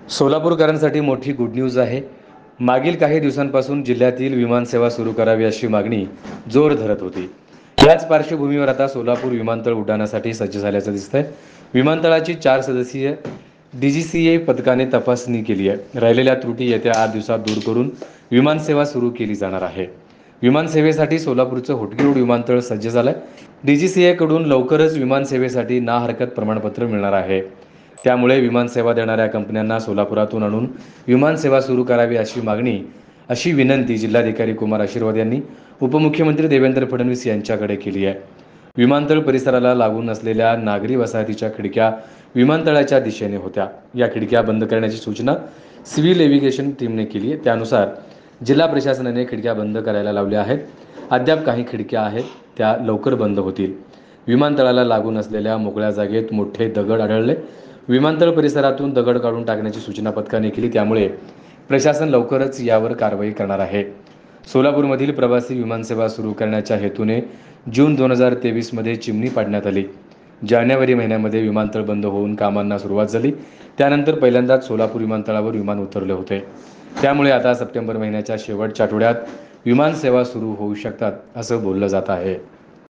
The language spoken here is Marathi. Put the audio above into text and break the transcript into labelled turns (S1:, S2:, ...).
S1: सोलापूरकरांसाठी मोठी गुड न्यूज आहे। मागील काही दिवसांपासून जिल्ह्यातील विमानसेवा सुरू करावी अशी मागणी जोर धरत होती। याच पार्श्वभूमीवर आता सोलापूर विमानतळ उड्डाणासाठी सज्ज झाल्याचं दिसतंय। विमानतळाची 4 सदस्यीय DGCA पथकाने तपासणी केली आहे। राहिलेल्या त्रुटी येत्या 8 दिवसात दूर करून विमानसेवा सुरू केली जाणार आहे। विमानसेवेसाठी सोलापूरचं होटगी रोड विमानतळ सज्ज झालंय। DGCA कडून लवकरच विमानसेवेसाठी ना हरकत प्रमाणपत्र मिळणार आहे। त्यामुळे विमानसेवा देणाऱ्या कंपन्यांना सोलापुरातून आणून विमानसेवा सुरू करावी अशी विनंती जिल्हाधिकारी कुमार आशीर्वाद यांनी उपमुख्यमंत्री देवेंद्र फडणवीस यांच्याकडे केली आहे। विमानतळ परिसराला लागून असलेल्या नागरी वसाहतीच्या खिडक्या विमानतळाच्या दिशेने होत्या। या खिडक्या बंद करण्याची सूचना सिव्हिल एव्हिएशन टीमने केली आहे। त्यानुसार जिल्हा प्रशासनाने खिडक्या बंद करायला लावल्या आहेत। अद्याप काही खिडक्या आहेत त्या लवकर बंद होतील। विमानतळाला लागून असलेल्या मोकळ्या जागेत मोठे दगड आढळले। विमानतळ परिसरातून दगड काढून टाकण्याची सूचना पथकाने केली। त्यामुळे प्रशासन लवकरच यावर कारवाई करणार आहे। सोलापूरमधील प्रवासी विमानसेवा सुरू करण्याच्या हेतूने जून 2023 मध्ये चिमणी पाडण्यात आली। जानेवारी महिन्यामध्ये विमानतळ बंद होऊन कामांना सुरुवात झाली। त्यानंतर पहिल्यांदाच सोलापूर विमानतळावर विमान उतरले होते। त्यामुळे आता सप्टेंबर महिन्याच्या शेवटच्या आठवड्यात विमानसेवा सुरू होऊ शकतात असं बोललं जात आहे।